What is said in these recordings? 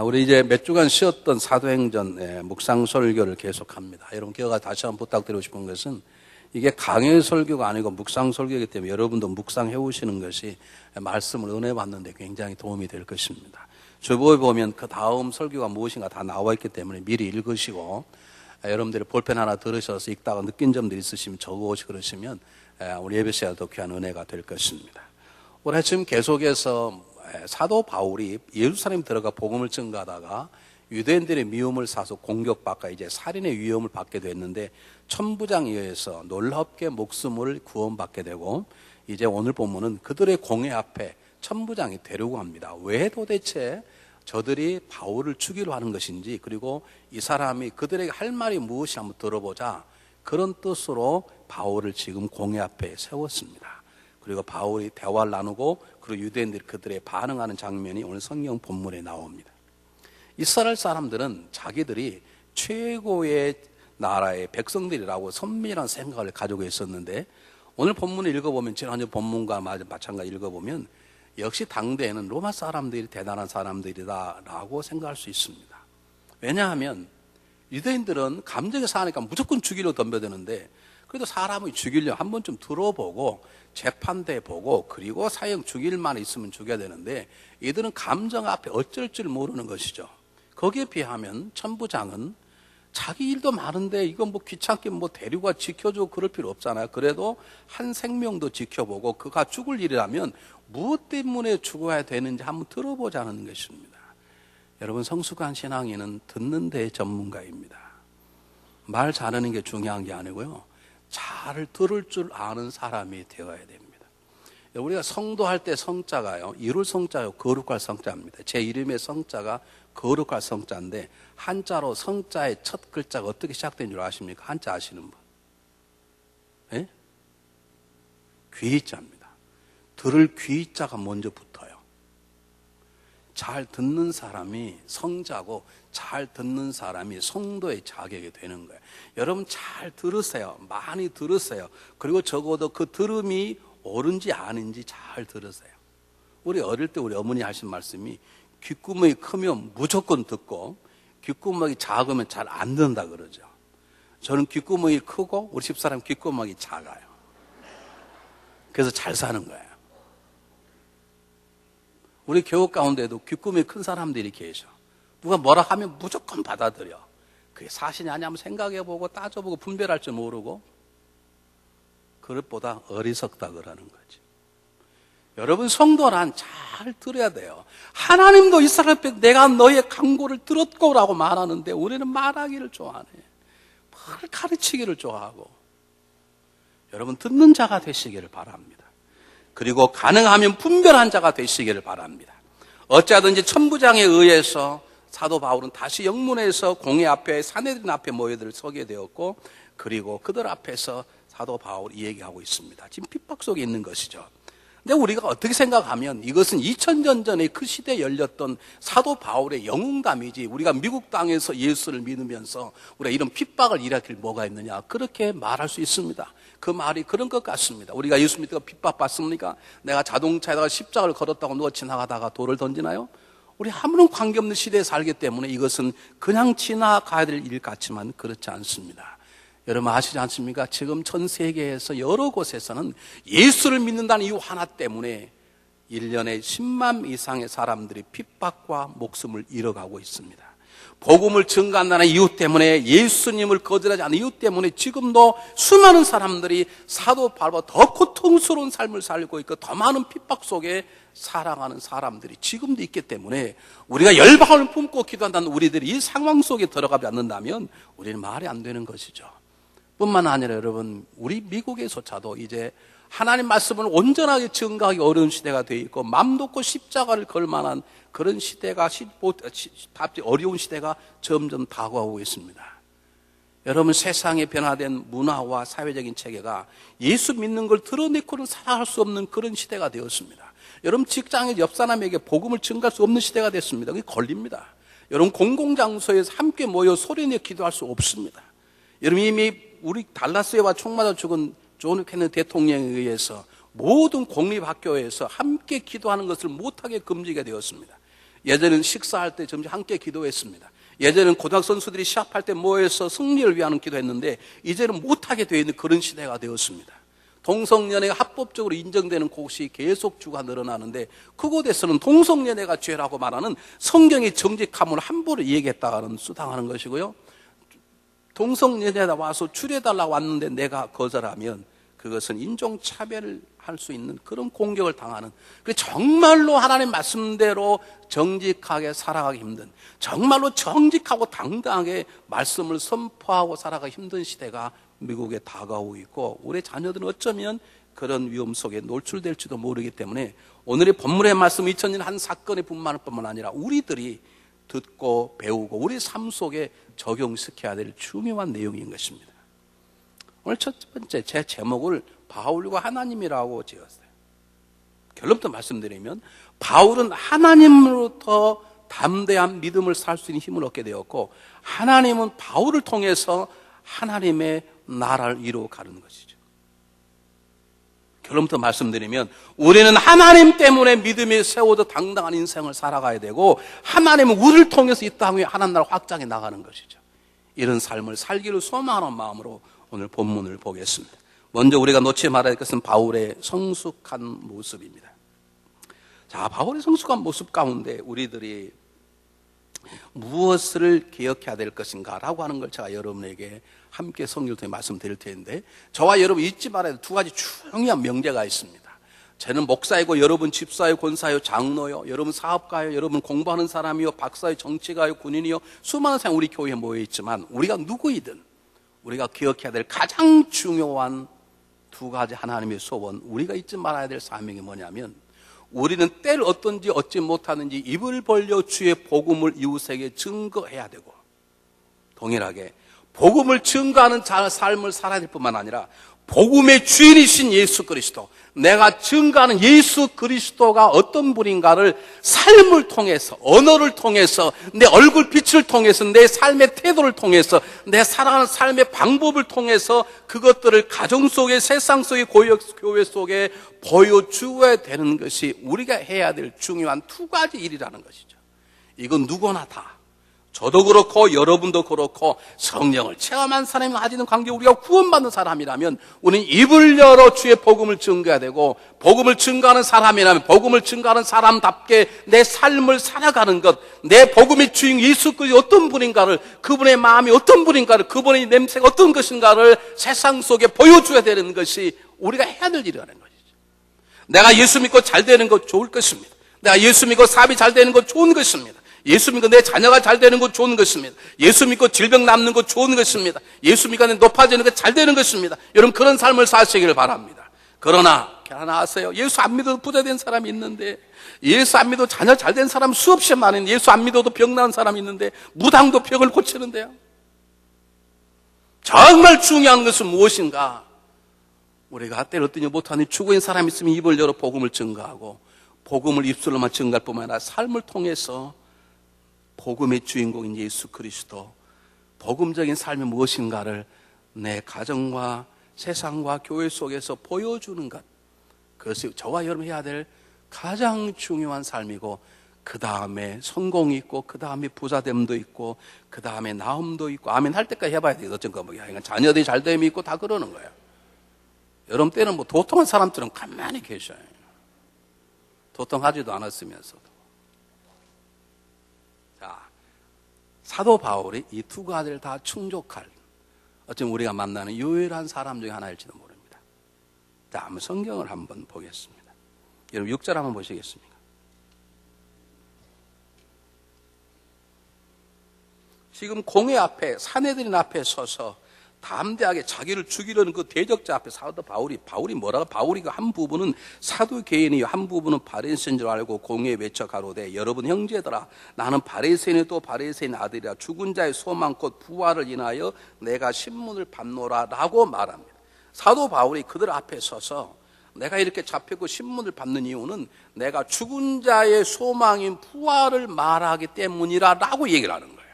우리 이제 몇 주간 쉬었던 사도행전 묵상 설교를 계속합니다. 여러분 기억을 다시 한번 부탁드리고 싶은 것은 이게 강의 설교가 아니고 묵상 설교이기 때문에 여러분도 묵상해 오시는 것이 말씀을 은혜 받는 데 굉장히 도움이 될 것입니다. 주보에 보면 그 다음 설교가 무엇인가 다 나와 있기 때문에 미리 읽으시고 여러분들이 볼펜 하나 들으셔서 읽다가 느낀 점들이 있으시면 적어오시고 그러시면 우리 예배 시간에 더 귀한 은혜가 될 것입니다. 올해 지금 계속해서 사도 바울이 예루살렘 들어가 복음을 증거하다가 유대인들의 미움을 사서 공격받고 이제 살인의 위험을 받게 됐는데 천부장에 의해서 놀랍게 목숨을 구원받게 되고 이제 오늘 본문은 그들의 공회 앞에 천부장이 데리고 갑니다. 왜 도대체 저들이 바울을 죽이려 하는 것인지, 그리고 이 사람이 그들에게 할 말이 무엇이 한번 들어보자, 그런 뜻으로 바울을 지금 공회 앞에 세웠습니다. 그리고 바울이 대화를 나누고 그리고 유대인들이 그들에 반응하는 장면이 오늘 성경 본문에 나옵니다. 이스라엘 사람들은 자기들이 최고의 나라의 백성들이라고 선민이라는 생각을 가지고 있었는데, 오늘 본문을 읽어보면 지난주 본문과 마찬가지 읽어보면 역시 당대에는 로마 사람들이 대단한 사람들이다라고 생각할 수 있습니다. 왜냐하면 유대인들은 감정에 사니까 무조건 죽이려 덤벼드는데, 그래도 사람을 죽이려 한 번쯤 들어보고 재판대 보고 그리고 사형 죽일 만 있으면 죽여야 되는데, 이들은 감정 앞에 어쩔 줄 모르는 것이죠. 거기에 비하면 천부장은 자기 일도 많은데 이건 뭐 귀찮게 뭐 데리고 지켜주고 그럴 필요 없잖아요. 그래도 한 생명도 지켜보고 그가 죽을 일이라면 무엇 때문에 죽어야 되는지 한번 들어보자는 것입니다. 여러분, 성숙한 신앙인은 듣는 데 전문가입니다. 말 잘하는 게 중요한 게 아니고요, 잘 들을 줄 아는 사람이 되어야 됩니다. 우리가 성도할 때 성자가요, 이룰 성자요, 거룩할 성자입니다. 제 이름의 성자가 거룩할 성자인데, 한자로 성자의 첫 글자가 어떻게 시작된 줄 아십니까? 한자 아시는 분? 예? 귀자입니다. 들을 귀자가 먼저 붙어요. 잘 듣는 사람이 성자고 잘 듣는 사람이 성도의 자격이 되는 거예요. 여러분 잘 들으세요. 많이 들으세요. 그리고 적어도 그 들음이 옳은지 아닌지 잘 들으세요. 우리 어릴 때 우리 어머니 하신 말씀이 귓구멍이 크면 무조건 듣고 귓구멍이 작으면 잘 안 듣는다 그러죠. 저는 귓구멍이 크고 우리 집사람 귓구멍이 작아요. 그래서 잘 사는 거예요. 우리 교육 가운데도 귓구멍이 큰 사람들이 계셔. 누가 뭐라 하면 무조건 받아들여. 그게 사실이 아니냐면 생각해보고 따져보고 분별할 줄 모르고, 그것보다 어리석다 그러는 거지. 여러분, 성도란 잘 들어야 돼요. 하나님도 이스라엘 앞에 내가 너의 강구를 들었고라고 말하는데 우리는 말하기를 좋아하네. 말 가르치기를 좋아하고. 여러분, 듣는 자가 되시기를 바랍니다. 그리고 가능하면 분별한 자가 되시기를 바랍니다. 어찌하든지 천부장에 의해서 사도 바울은 다시 영문에서 공회 앞에 사내들인 앞에 모여들 서게 되었고, 그리고 그들 앞에서 사도 바울이 얘기하고 있습니다. 지금 핍박 속에 있는 것이죠. 근데 우리가 어떻게 생각하면 이것은 2000년 전에 그 시대에 열렸던 사도 바울의 영웅담이지, 우리가 미국 땅에서 예수를 믿으면서 우리가 이런 핍박을 일으킬 뭐가 있느냐, 그렇게 말할 수 있습니다. 그 말이 그런 것 같습니다. 우리가 예수 믿다가 핍박받습니까? 내가 자동차에다가 십자가를 걸었다고 누가 지나가다가 돌을 던지나요? 우리 아무런 관계없는 시대에 살기 때문에 이것은 그냥 지나가야 될 일 같지만 그렇지 않습니다. 여러분 아시지 않습니까? 지금 전 세계에서 여러 곳에서는 예수를 믿는다는 이유 하나 때문에 1년에 10만 이상의 사람들이 핍박과 목숨을 잃어가고 있습니다. 복음을 증거한다는 이유 때문에, 예수님을 거절하지 않는 이유 때문에 지금도 수많은 사람들이 사도 바울보다 더 고통스러운 삶을 살고 있고 더 많은 핍박 속에 살아가는 사람들이 지금도 있기 때문에, 우리가 열방을 품고 기도한다는 우리들이 이 상황 속에 들어가지 않는다면 우리는 말이 안 되는 것이죠. 뿐만 아니라 여러분, 우리 미국에서조차도 이제 하나님 말씀을 온전하게 증거하기 어려운 시대가 되어 있고, 맘 놓고 십자가를 걸 만한 그런 시대가, 어려운 시대가 점점 다가오고 있습니다. 여러분, 세상에 변화된 문화와 사회적인 체계가 예수 믿는 걸 드러내고는 살아갈 수 없는 그런 시대가 되었습니다. 여러분, 직장에 옆 사람에게 복음을 증거할 수 없는 시대가 됐습니다. 그게 걸립니다. 여러분, 공공장소에서 함께 모여 소리내어 기도할 수 없습니다. 여러분, 이미 우리 달라스에와 총 맞아 죽은 존 케네디 대통령에 의해서 모든 공립학교에서 함께 기도하는 것을 못하게 금지가 되었습니다. 예전에는 식사할 때 점심 함께 기도했습니다. 예전에는 고등학교 선수들이 시합할 때 모여서 승리를 위하는 기도했는데 이제는 못하게 되어 있는 그런 시대가 되었습니다. 동성연애가 합법적으로 인정되는 곳이 계속 주가 늘어나는데 그곳에서는 동성연애가 죄라고 말하는 성경의 정직함을 함부로 얘기했다가는 수당하는 것이고요. 동성연애다 와서 줄여달라고 왔는데 내가 거절하면 그것은 인종차별을 할 수 있는 그런 공격을 당하는, 정말로 하나님 말씀대로 정직하게 살아가기 힘든, 정말로 정직하고 당당하게 말씀을 선포하고 살아가기 힘든 시대가 미국에 다가오고 있고 우리 자녀들은 어쩌면 그런 위험 속에 노출될지도 모르기 때문에 오늘의 본문의 말씀 2000년 한 사건의 뿐만 아니라 우리들이 듣고 배우고 우리 삶 속에 적용시켜야 될 중요한 내용인 것입니다. 오늘 첫 번째 제 제목을 바울과 하나님이라고 지었어요. 결론부터 말씀드리면 바울은 하나님으로부터 담대한 믿음을 살 수 있는 힘을 얻게 되었고 하나님은 바울을 통해서 하나님의 나라를 이루어가는 것이죠. 결론부터 말씀드리면 우리는 하나님 때문에 믿음이 세워져 당당한 인생을 살아가야 되고 하나님은 우리를 통해서 이 땅 위에 하나님 나라 확장해 나가는 것이죠. 이런 삶을 살기를 소망하는 마음으로 오늘 본문을 보겠습니다. 먼저 우리가 놓지 말아야 할 것은 바울의 성숙한 모습입니다. 자, 바울의 성숙한 모습 가운데 우리들이 무엇을 기억해야 될 것인가 라고 하는 걸 제가 여러분에게 함께 성경을 통해 말씀드릴 텐데 저와 여러분 잊지 말아야 할 두 가지 중요한 명제가 있습니다. 저는 목사이고 여러분 집사요, 권사요, 장로요, 여러분 사업가요, 여러분 공부하는 사람이요, 박사요, 정치가요, 군인이요, 수많은 사람 우리 교회에 모여 있지만 우리가 누구이든 우리가 기억해야 될 가장 중요한 두 가지 하나님의 소원, 우리가 잊지 말아야 될 사명이 뭐냐면 우리는 때를 어떤지 얻지 못하는지 입을 벌려 주의 복음을 이웃에게 증거해야 되고 동일하게 복음을 증거하는 삶을 살아야 될 뿐만 아니라 복음의 주인이신 예수 그리스도, 내가 증거하는 예수 그리스도가 어떤 분인가를 삶을 통해서, 언어를 통해서, 내 얼굴빛을 통해서, 내 삶의 태도를 통해서, 내 살아가는 삶의 방법을 통해서 그것들을 가정 속에, 세상 속에, 교회 속에 보여주어야 되는 것이 우리가 해야 될 중요한 두 가지 일이라는 것이죠. 이건 누구나 다, 저도 그렇고 여러분도 그렇고 성령을 체험한 사람이 가지는 관계, 우리가 구원받는 사람이라면 우리는 입을 열어 주의 복음을 증거해야 되고, 복음을 증거하는 사람이라면 복음을 증거하는 사람답게 내 삶을 살아가는 것, 내 복음의 주인 예수 그리스도 어떤 분인가를, 그분의 마음이 어떤 분인가를, 그분의 냄새가 어떤 것인가를 세상 속에 보여줘야 되는 것이 우리가 해야 될 일이라는 것이죠. 내가 예수 믿고 잘 되는 것 좋을 것입니다. 내가 예수 믿고 사업이 잘 되는 것 좋은 것입니다. 예수 믿고 내 자녀가 잘 되는 것 좋은 것입니다. 예수 믿고 질병 남는 것 좋은 것입니다. 예수 믿고 높아지는 것 잘 되는 것입니다. 여러분 그런 삶을 사시기를 바랍니다. 그러나 하나 아세요? 예수 안 믿어도 부자 된 사람이 있는데, 예수 안 믿어도 자녀 잘 된 사람 수없이 많은데, 예수 안 믿어도 병 나은 사람이 있는데 무당도 병을 고치는데요. 정말 중요한 것은 무엇인가? 우리가 때를 어떠니 못하니 죽어있는 사람이 있으면 입을 열어 복음을 증거하고, 복음을 입술로만 증거할 뿐만 아니라 삶을 통해서 복음의 주인공인 예수 그리스도, 복음적인 삶이 무엇인가를 내 가정과 세상과 교회 속에서 보여주는 것, 그것이 저와 여러분 해야 될 가장 중요한 삶이고, 그 다음에 성공이 있고, 그 다음에 부자됨도 있고, 그 다음에 나음도 있고, 아멘 할 때까지 해봐야 돼요. 어쩐 거 뭐야, 자녀들이 잘됨이 있고 다 그러는 거예요. 여러분 때는 뭐 도통한 사람들은 가만히 계셔요. 도통하지도 않았으면서도. 자, 사도 바울이 이 두 가지를 다 충족할, 어쩌면 우리가 만나는 유일한 사람 중에 하나일지도 모릅니다. 자, 한번 성경을 한번 보겠습니다. 여러분 6절 한번 보시겠습니까? 지금 공회 앞에, 사내들인 앞에 서서 담대하게 자기를 죽이려는 그 대적자 앞에 사도 바울이 뭐라고? 바울이 그 한 부분은 사두개인이요, 한 부분은 바리새인인 줄 알고 공회에 외쳐 가로되, 여러분 형제들아, 나는 바리새인이 또 바리새인 아들이라, 죽은 자의 소망 곧 부활을 인하여 내가 신문을 받노라 라고 말합니다. 사도 바울이 그들 앞에 서서 내가 이렇게 잡혔고 신문을 받는 이유는 내가 죽은 자의 소망인 부활을 말하기 때문이라 라고 얘기를 하는 거예요.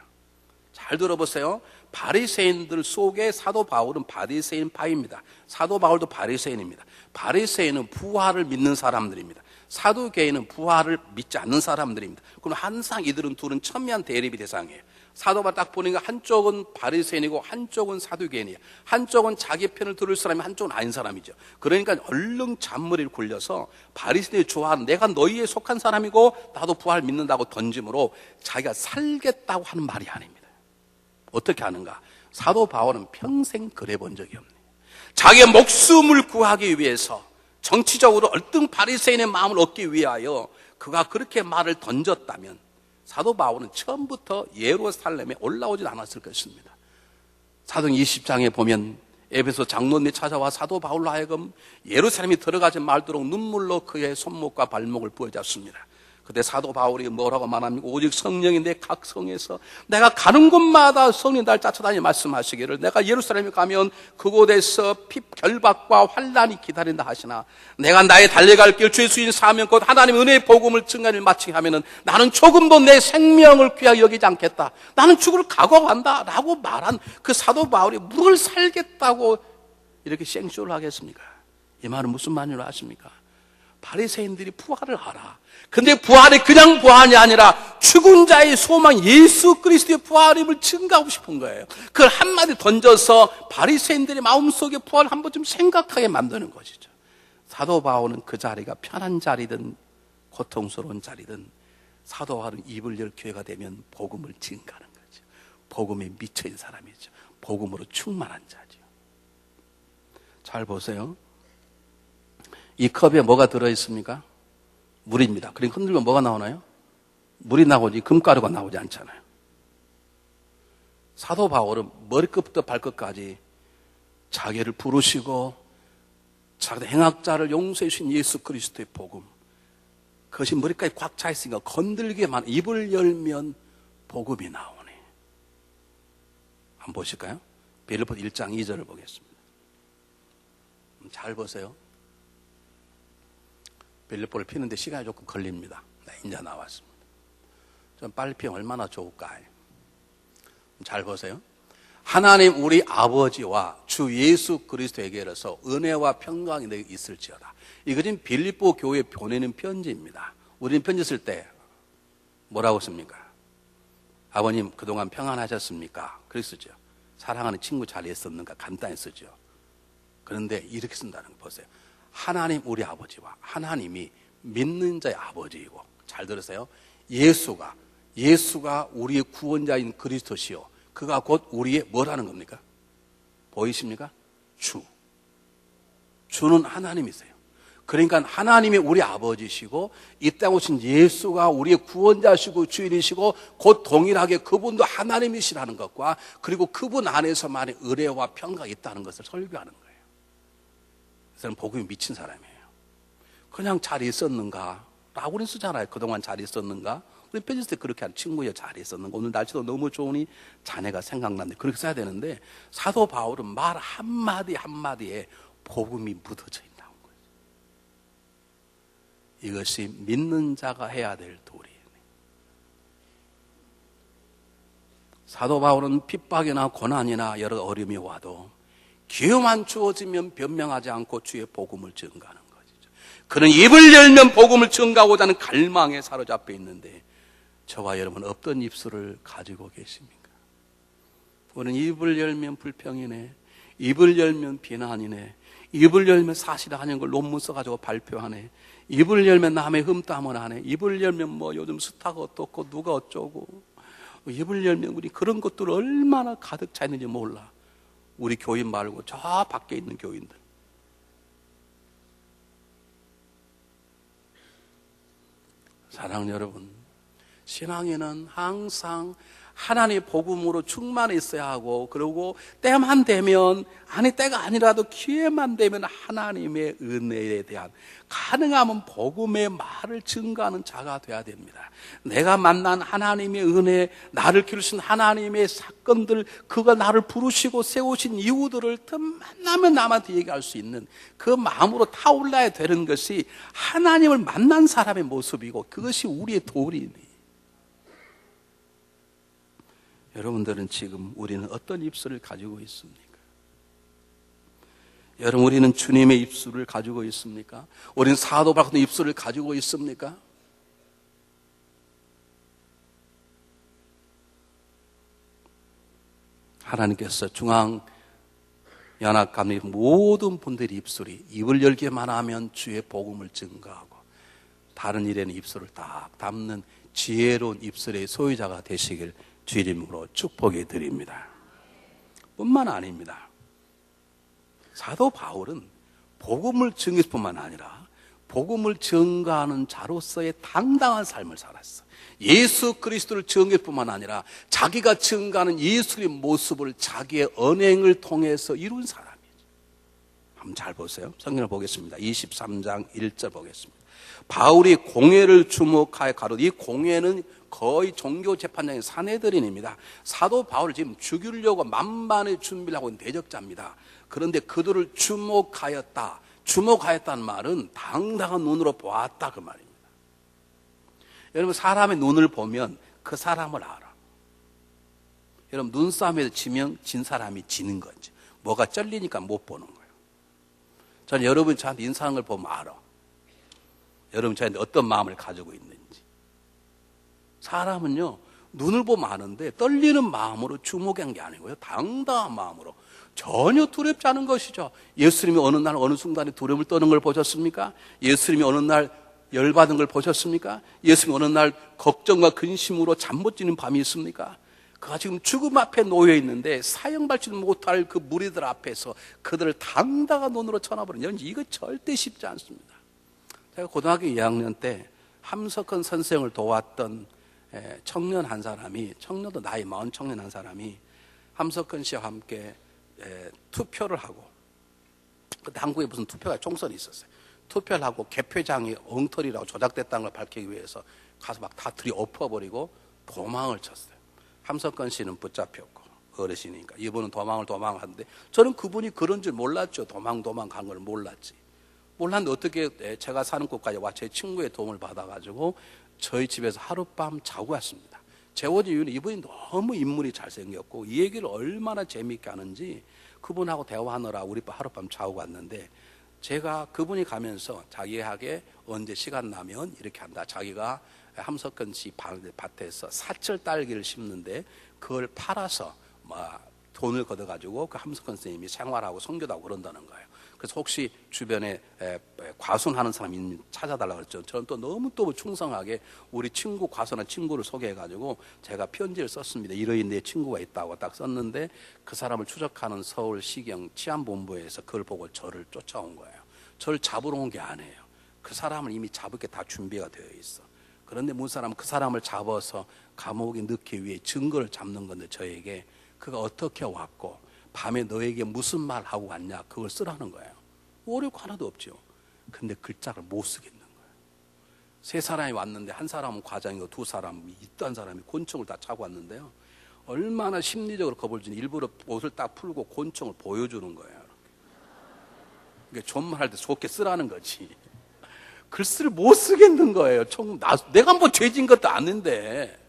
잘 들어보세요. 바리새인들 속에 사도 바울은 바리새인 파입니다. 사도 바울도 바리새인입니다. 바리새인은 부활을 믿는 사람들입니다. 사두개인은 부활을 믿지 않는 사람들입니다. 그럼 항상 이들은 둘은 첨예한 대립의 대상이에요. 사도바 딱 보니까 한쪽은 바리새인이고 한쪽은 사두개인이에요. 한쪽은 자기 편을 들을 사람이, 한쪽은 아닌 사람이죠. 그러니까 얼른 잔머리를 굴려서 바리새인이 좋아하는, 내가 너희에 속한 사람이고 나도 부활 믿는다고 던짐으로 자기가 살겠다고 하는 말이 아닙니다. 어떻게 하는가? 사도 바울은 평생 그래 본 적이 없네요. 자기의 목숨을 구하기 위해서, 정치적으로 얼등 바리새인의 마음을 얻기 위하여 그가 그렇게 말을 던졌다면 사도 바울은 처음부터 예루살렘에 올라오진 않았을 것입니다. 사도행 20장에 보면 에베소 장로님이 찾아와 사도 바울로 하여금 예루살렘에 들어가지 말도록 눈물로 그의 손목과 발목을 부어잡습니다. 그때 사도 바울이 뭐라고 말합니까? 오직 성령이 내 각 성에서 내가 가는 곳마다 성령이 날 쫓아다니 말씀하시기를 내가 예루살렘에 가면 그곳에서 결박과 환난이 기다린다 하시나 내가 나의 달려갈 길 주의 수인 사명 곧 하나님의 은혜의 복음을 증언을 마치게 하면은 나는 조금도 내 생명을 귀하게 여기지 않겠다. 나는 죽을 각오한다 라고 말한 그 사도 바울이 뭘 살겠다고 이렇게 생쇼를 하겠습니까? 이 말은 무슨 말인지 아십니까? 바리새인들이 부활을 알아. 근데 부활이 그냥 부활이 아니라 죽은 자의 소망 예수 그리스도의 부활임을 증가하고 싶은 거예요. 그걸 한마디 던져서 바리새인들의 마음속에 부활을 한 번쯤 생각하게 만드는 것이죠. 사도 바울은 그 자리가 편한 자리든 고통스러운 자리든 사도 바울은 입을 열 기회가 되면 복음을 증가하는 거죠. 복음에 미쳐있는 사람이죠. 복음으로 충만한 자죠. 잘 보세요. 이 컵에 뭐가 들어있습니까? 물입니다. 그러니까 흔들면 뭐가 나오나요? 물이 나오지 금가루가 나오지 않잖아요. 사도 바울은 머리끝부터 발끝까지 자기를 부르시고 자기 행악자를 용서해 주신 예수 그리스도의 복음, 그것이 머리까지 꽉 차 있으니까 건들기만 입을 열면 복음이 나오네. 한번 보실까요? 빌립보 1장 2절을 보겠습니다. 잘 보세요. 빌립보를 피는데 시간이 조금 걸립니다. 네, 이제 나왔습니다. 좀 빨리 피면 얼마나 좋을까요? 잘 보세요. 하나님 우리 아버지와 주 예수 그리스도에게로서 은혜와 평강이 너희에게 있을지어다. 이것은 빌립보 교회에 보내는 편지입니다. 우리는 편지 쓸 때 뭐라고 씁니까? 아버님 그동안 평안하셨습니까? 그렇게 쓰죠. 사랑하는 친구 잘 있었는가? 간단히 쓰죠. 그런데 이렇게 쓴다는 거 보세요. 하나님 우리 아버지와 하나님이 믿는 자의 아버지이고, 잘 들으세요. 예수가 우리의 구원자인 그리스도시요 그가 곧 우리의 뭐라는 겁니까? 보이십니까? 주는 하나님이세요. 그러니까 하나님이 우리 아버지시고 이 땅에 오신 예수가 우리의 구원자시고 주인이시고 곧 동일하게 그분도 하나님이시라는 것과 그리고 그분 안에서만의 은혜와 평강이 있다는 것을 설교하는 거예요. 저는 복음에 미친 사람이에요. 그냥 잘 있었는가? 라고 쓰잖아요. 그동안 잘 있었는가? 우리 편지 쓸 때 그렇게 한 친구야 잘 있었는가? 오늘 날씨도 너무 좋으니 자네가 생각난데 그렇게 써야 되는데 사도 바울은 말 한마디 한마디에 복음이 묻어져 있다는 거예요. 이것이 믿는 자가 해야 될 도리예요. 사도 바울은 핍박이나 고난이나 여러 어려움이 와도 기회만 주어지면 변명하지 않고 주의 복음을 증가하는 것이죠. 그는 입을 열면 복음을 증가하고자 하는 갈망에 사로잡혀 있는데 저와 여러분 어떤 입술을 가지고 계십니까? 우리는 입을 열면 불평이네, 입을 열면 비난이네, 입을 열면 사실 아닌 걸 논문 써가지고 발표하네, 입을 열면 남의 흠담을 하네, 입을 열면 뭐 요즘 스타가 어떻고 누가 어쩌고, 입을 열면 우리 그런 것들 얼마나 가득 차 있는지 몰라. 우리 교인 말고 저 밖에 있는 교인들. 사랑하는 여러분, 신앙에는 항상 하나님의 복음으로 충만해 있어야 하고, 그리고 때만 되면, 아니 때가 아니라도 기회만 되면 하나님의 은혜에 대한 가능하면 복음의 말을 증거하는 자가 되어야 됩니다. 내가 만난 하나님의 은혜, 나를 기르신 하나님의 사건들, 그가 나를 부르시고 세우신 이유들을 더 만나면 남한테 얘기할 수 있는 그 마음으로 타올라야 되는 것이 하나님을 만난 사람의 모습이고, 그것이 우리의 도리입니다. 여러분들은 지금 우리는 어떤 입술을 가지고 있습니까? 여러분, 우리는 주님의 입술을 가지고 있습니까? 우리는 사도 바울 같은 입술을 가지고 있습니까? 하나님께서 중앙연합감리 모든 분들의 입술이 입을 열기만 하면 주의 복음을 증거하고 다른 일에는 입술을 딱 담는 지혜로운 입술의 소유자가 되시길 주 이름으로 축복해 드립니다. 뿐만 아닙니다. 사도 바울은 복음을 증거할 뿐만 아니라 복음을 증거하는 자로서의 당당한 삶을 살았어. 예수 그리스도를 증거할 뿐만 아니라 자기가 증거하는 예수의 모습을 자기의 언행을 통해서 이룬 사람이죠. 한번 잘 보세요. 성경을 보겠습니다. 23장 1절 보겠습니다. 바울이 공회를 주목하여 가로되, 이 공회는 거의 종교 재판장의 산헤드린입니다. 사도 바울을 지금 죽이려고 만반의 준비를 하고 있는 대적자입니다. 그런데 그들을 주목하였다. 주목하였다는 말은 당당한 눈으로 보았다, 그 말입니다. 여러분, 사람의 눈을 보면 그 사람을 알아. 여러분, 눈싸움에서 지면 진 사람이 지는 거지. 뭐가 쩔리니까 못 보는 거예요. 저는 여러분이 저한테 인사하는 걸 보면 알아. 여러분 저한테 어떤 마음을 가지고 있는지. 사람은요, 눈을 보면 아는데 떨리는 마음으로 주목한 게 아니고요, 당당한 마음으로 전혀 두렵지 않은 것이죠. 예수님이 어느 날 어느 순간에 두려움을 떠는 걸 보셨습니까? 예수님이 어느 날 열받은 걸 보셨습니까? 예수님이 어느 날 걱정과 근심으로 잠 못 자는 밤이 있습니까? 그가 지금 죽음 앞에 놓여 있는데 사형받지 못할 그 무리들 앞에서 그들을 당당한 눈으로 쳐다보는, 이거 절대 쉽지 않습니다. 제가 고등학교 2학년 때 함석헌 선생을 도왔던 청년 한 사람이, 청년도 나이 많은 청년 한 사람이 함석헌 씨와 함께 투표를 하고, 그때 한국에 무슨 투표가 총선이 있었어요. 투표를 하고 개표장이 엉터리라고 조작됐다는 걸 밝히기 위해서 가서 막 다 들이엎어버리고 도망을 쳤어요. 함석헌 씨는 붙잡혔고, 어르신이니까 이분은 도망하는데, 저는 그분이 그런 줄 몰랐죠. 도망 간 걸 몰랐지. 몰랐는데 어떻게 제가 사는 곳까지 와 제 친구의 도움을 받아가지고 저희 집에서 하룻밤 자고 왔습니다. 재워진 이유는 이분이 너무 인물이 잘생겼고 이 얘기를 얼마나 재미있게 하는지 그분하고 대화하느라 우리 하룻밤 자고 왔는데, 제가 그분이 가면서 자기에게 언제 시간 나면 이렇게 한다. 자기가 함석헌 씨 밭에서 사철 딸기를 심는데 그걸 팔아서 돈을 걷어가지고 그 함석헌 선생님이 생활하고 선교도 하고 그런다는 거예요. 그래서 혹시 주변에 과순하는 사람이 있는지 찾아달라고 그랬죠. 저는 또 너무 충성하게 우리 친구, 과순한 친구를 소개해가지고 제가 편지를 썼습니다. 이러한 내 친구가 있다고 딱 썼는데, 그 사람을 추적하는 서울시경 치안본부에서 그걸 보고 저를 쫓아온 거예요. 저를 잡으러 온 게 아니에요. 그 사람을 이미 잡을 게 다 준비가 되어 있어. 그런데 무슨 사람은 그 사람을 잡아서 감옥에 넣기 위해 증거를 잡는 건데, 저에게 그가 어떻게 왔고 밤에 너에게 무슨 말 하고 왔냐, 그걸 쓰라는 거예요. 어려울 거 하나도 없죠. 근데 글자를 못 쓰겠는 거예요. 세 사람이 왔는데 한 사람은 과장이고 두 사람이 있던 사람이 곤충을 다 차고 왔는데요, 얼마나 심리적으로 겁을 주니 일부러 옷을 딱 풀고 곤충을 보여주는 거예요. 그러니까 존말할 때 좋게 쓰라는 거지. 글씨를 못 쓰겠는 거예요. 내가 뭐 죄진 것도 아닌데.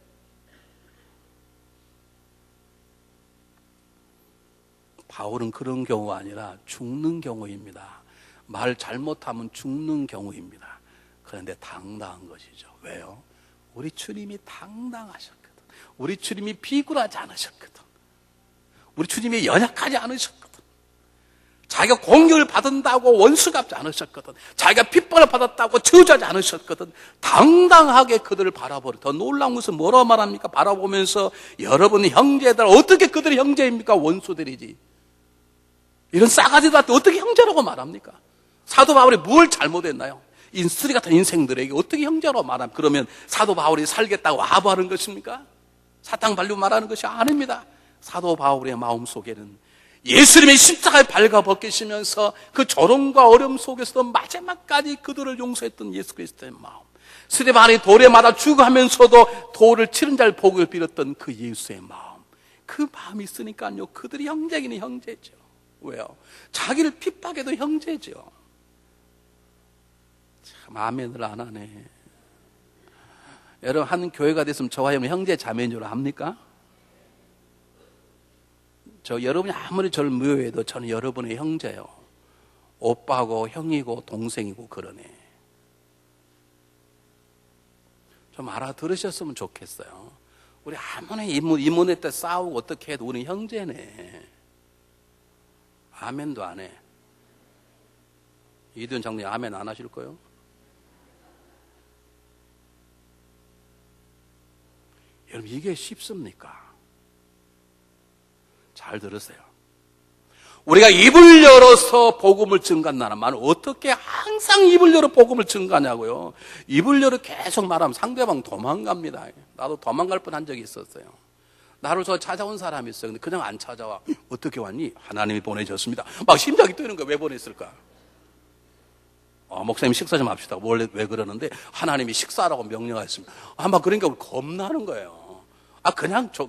바울은 그런 경우가 아니라 죽는 경우입니다. 말 잘못하면 죽는 경우입니다. 그런데 당당한 것이죠. 왜요? 우리 주님이 당당하셨거든. 우리 주님이 비굴하지 않으셨거든. 우리 주님이 연약하지 않으셨거든. 자기가 공격을 받는다고 원수 갚지 않으셨거든. 자기가 핍박을 받았다고 저주하지 않으셨거든. 당당하게 그들을 바라보려. 더 놀라운 것은 뭐라고 말합니까? 바라보면서 여러분 형제들, 어떻게 그들이 형제입니까? 원수들이지. 이런 싸가지들한테 어떻게 형제라고 말합니까? 사도 바울이 뭘 잘못했나요? 인쓰리 같은 인생들에게 어떻게 형제라고 말합니까? 그러면 사도 바울이 살겠다고 아부하는 것입니까? 사탕 발리고 말하는 것이 아닙니다. 사도 바울의 마음속에는 예수님의 십자가에 발가벗기시면서 그 조롱과 어려움 속에서도 마지막까지 그들을 용서했던 예수 그리스도의 마음, 스데반이 돌에 맞아 죽어가면서도 돌을 치른 자를 복을 빌었던 그 예수의 마음, 그 마음이 있으니까요, 그들이 형제이긴 형제죠. 왜요? 자기를 핍박해도 형제죠. 참 아멘을 안 하네. 여러분, 한 교회가 됐으면 저와 형은 형제 자매인 줄 압니까? 여러분이 아무리 저를 미워해도 저는 여러분의 형제요. 오빠고 형이고 동생이고 그러네. 좀 알아들으셨으면 좋겠어요. 우리 아무리 이모네 때 싸우고 어떻게 해도 우리 형제네. 아멘도 안 해. 이든 장로님 아멘 안 하실 거예요? 여러분 이게 쉽습니까? 잘 들으세요. 우리가 입을 열어서 복음을 증거한다는 말은 어떻게 항상 입을 열어 복음을 증거하냐고요. 입을 열어 계속 말하면 상대방 도망갑니다. 나도 도망갈 뻔한 적이 있었어요. 나를 찾아온 사람이 있어요. 근데 그냥 안 찾아와. 어떻게 왔니? 하나님이 보내줬습니다. 막 심장이 뛰는 거야. 왜 보냈을까? 목사님 식사 좀 합시다. 원래 왜 그러는데 하나님이 식사라고 명령하셨습니다. 막 그러니까 겁나는 거예요.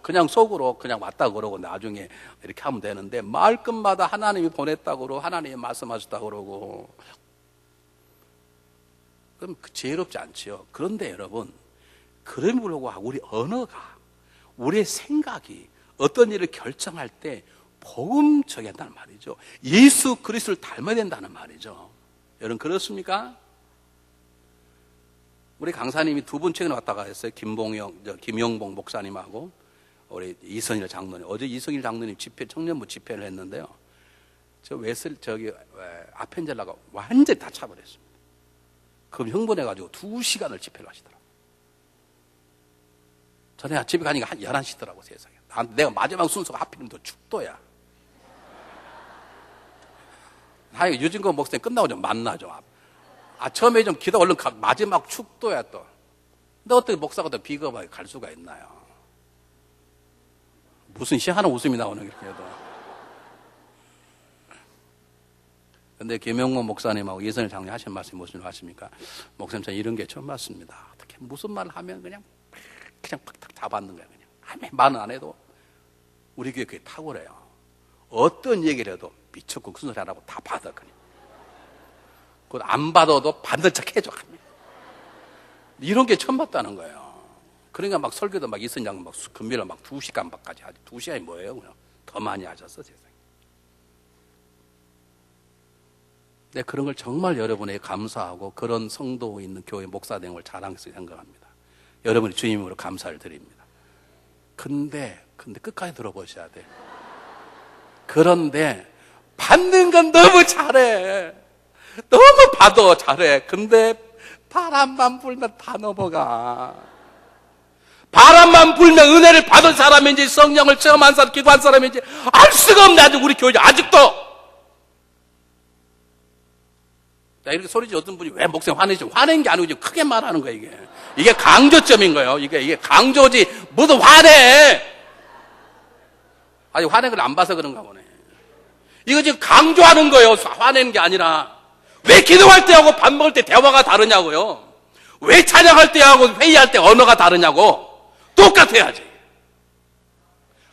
그냥 속으로 그냥 왔다 그러고 나중에 이렇게 하면 되는데 말끝마다 하나님이 보냈다고 그러고 하나님이 말씀하셨다고 그러고 그럼 지혜롭지 않지요. 그런데 여러분 그럼에도 불구하고 우리 언어가 우리의 생각이 어떤 일을 결정할 때 복음 적이 한다는 말이죠. 예수 그리스도를 닮아야 된다는 말이죠. 여러분 그렇습니까? 우리 강사님이 두 분 최근에 왔다가 했어요. 김용봉 목사님하고 우리 이선일 장로님. 어제 이선일 장로님 청년부 집회를 했는데요. 아펜젤라가 완전히 다 차버렸습니다. 그럼 흥분해가지고 2시간을 집회를 하시더라고요. 전에 집에 가니까 한 11시더라고 세상에. 내가 마지막 순서가 하필이면 또 축도야. 유진권 목사님 끝나고 좀 만나죠. 처음에 좀 기도 얼른 마지막 축도야 또. 근데 어떻게 목사가 더 비겁하게 갈 수가 있나요? 무슨 희한한 웃음이 나오는 이렇게 해도. 근데 김영곤 목사님하고 이선일 장로님 하신 말씀이 무슨 말씀입니까? 목사님 전 이런 게 처음 맞습니다. 어떻게 무슨 말을 하면 그냥 팍팍 다 받는 거야. 그냥 말은 안 해도 우리 교회 그게 탁월해요. 어떤 얘기를 해도 미쳤고 큰 소리 안 하고 다 받아 그냥. 그걸 안 받아도 받는 척 해줘. 이런 게 처음 봤다는 거예요. 그러니까 막 설교도 막 이선일 장로 막 금요일 막 2시간까지 하지. 2시간이 뭐예요? 그냥 더 많이 하셨어 세상에. 네, 그런 걸 정말 여러분에게 감사하고 그런 성도 있는 교회 목사 된 걸 자랑스럽게 생각합니다. 여러분이 주님으로 감사를 드립니다. 근데 끝까지 들어보셔야 돼. 그런데 받는 건 너무 잘해. 너무 받아 잘해. 근데 바람만 불면 다 넘어가. 바람만 불면 은혜를 받은 사람인지 성령을 체험한 사람, 기도한 사람인지 알 수가 없네. 아직 우리 교회 아직도. 이렇게 소리지 어떤 분이 왜 목사님 화내지? 화낸 게 아니고 크게 말하는 거야 이게. 이게 강조점인 거예요. 이게 강조지. 모두 화내. 아직 화낸 걸 안 봐서 그런가 보네. 이거 지금 강조하는 거예요. 화내는 게 아니라. 왜 기도할 때하고 밥 먹을 때 대화가 다르냐고요. 왜 찬양할 때하고 회의할 때 언어가 다르냐고. 똑같아야지.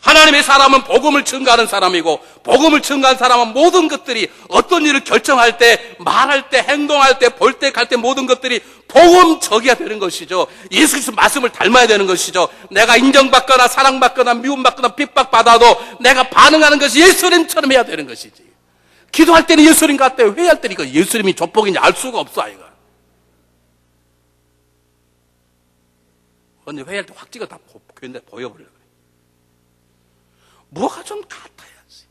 하나님의 사람은 복음을 증거하는 사람이고 복음을 증거한 사람은 모든 것들이 어떤 일을 결정할 때, 말할 때, 행동할 때, 볼 때, 갈 때 모든 것들이 복음적이어야 되는 것이죠. 예수 그리스도 말씀을 닮아야 되는 것이죠. 내가 인정받거나 사랑받거나 미움받거나 핍박받아도 내가 반응하는 것이 예수님처럼 해야 되는 것이지. 기도할 때는 예수님 같대요. 회의할 때는 이거 예수님이 조폭인지 알 수가 없어 이거. 근데 회의할 때 확 찍어 다 보여버려. 뭐가 좀 같아야지.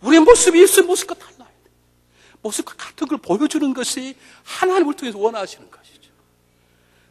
우리의 모습이 예수의 모습과 달라야 돼. 모습과 같은 걸 보여주는 것이 하나님을 통해서 원하시는 것이죠.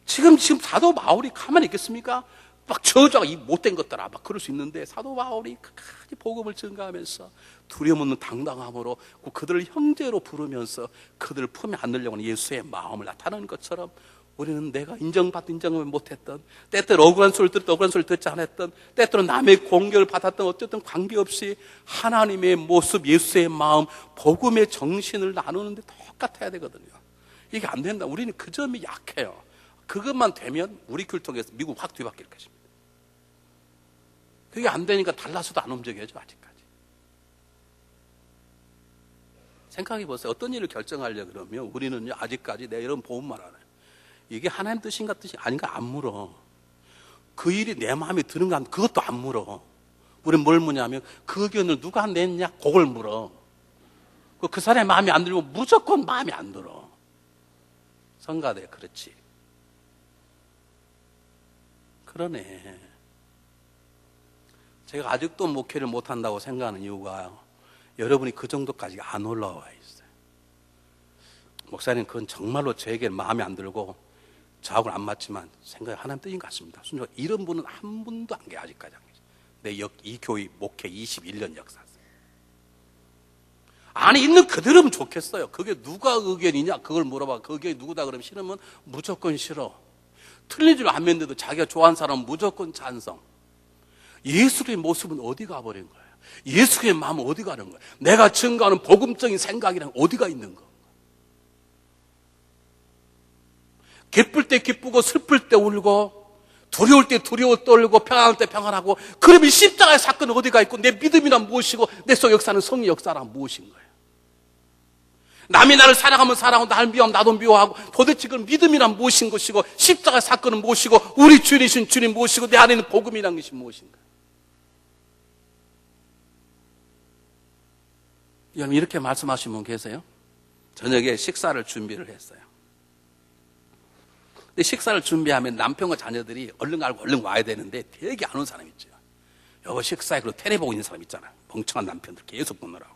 지금 사도 바울이 가만히 있겠습니까? 막 저주하고 이 못된 것들아 막 그럴 수 있는데 사도 바울이 끝까지 복음을 증거하면서 두려움 없는 당당함으로 그들을 형제로 부르면서 그들을 품에 안으려고 하는 예수의 마음을 나타내는 것처럼 우리는 내가 인정을 못했던, 때때로 억울한 소리를 듣던 억울한 소리를 듣지 않았던, 때때로 남의 공격을 받았던 어쨌든 관계없이 하나님의 모습, 예수의 마음, 복음의 정신을 나누는데 똑같아야 되거든요. 이게 안 된다. 우리는 그 점이 약해요. 그것만 되면 우리 교회를 통해서 미국 확 뒤바뀔 것입니다. 그게 안 되니까 달라서도 안 움직여져 아직까지. 생각해 보세요. 어떤 일을 결정하려고 그러면 우리는 아직까지 내가 이런 복음만 알아요. 이게 하나님 뜻인가 뜻이 아닌가 안 물어. 그 일이 내 마음에 드는가 그것도 안 물어. 우리는 뭘 묻냐면 그 의견을 누가 냈냐 그걸 물어. 그 사람이 마음에 안 들고 무조건 마음에 안 들어. 성가대 그렇지. 그러네. 제가 아직도 목회를 못한다고 생각하는 이유가 여러분이 그 정도까지 안 올라와 있어요. 목사님 그건 정말로 저에게 마음에 안 들고 저하고는 안 맞지만 생각이 하나님 뜻인 것 같습니다. 순간 이런 분은 한 분도 안 계세요. 아직까지 안 계세요. 이 교회 목회 21년 역사. 안에 있는 그대로면 좋겠어요. 그게 누가 의견이냐 그걸 물어봐. 그게 누구다 그러면 싫으면 무조건 싫어. 틀린 줄 알면서도 자기가 좋아하는 사람은 무조건 찬성. 예수의 모습은 어디 가버린 거예요? 예수의 마음은 어디 가는 거예요? 내가 증거하는 복음적인 생각이란 어디가 있는 거? 기쁠 때 기쁘고 슬플 때 울고 두려울 때 두려워 떨고 평안할 때 평안하고 그러면 십자가의 사건은 어디가 있고 내 믿음이란 무엇이고 내 속 역사는 성의 역사란 무엇인 거예요? 남이 나를 사랑하면 사랑하고 나를 미워하면 나도 미워하고 도대체 그건 믿음이란 무엇인 것이고 십자가의 사건은 무엇이고 우리 주인이신 주님 무엇이고 내 안에 있는 복음이란 것이 무엇인가? 여러분 이렇게 말씀하신 분 계세요? 저녁에 식사를 준비를 했어요. 근데 식사를 준비하면 남편과 자녀들이 얼른 가고 얼른 와야 되는데 되게 안 온 사람 있죠. 여보 식사에 그리고 텔레 보고 있는 사람 있잖아요. 멍청한 남편들 계속 보느라고.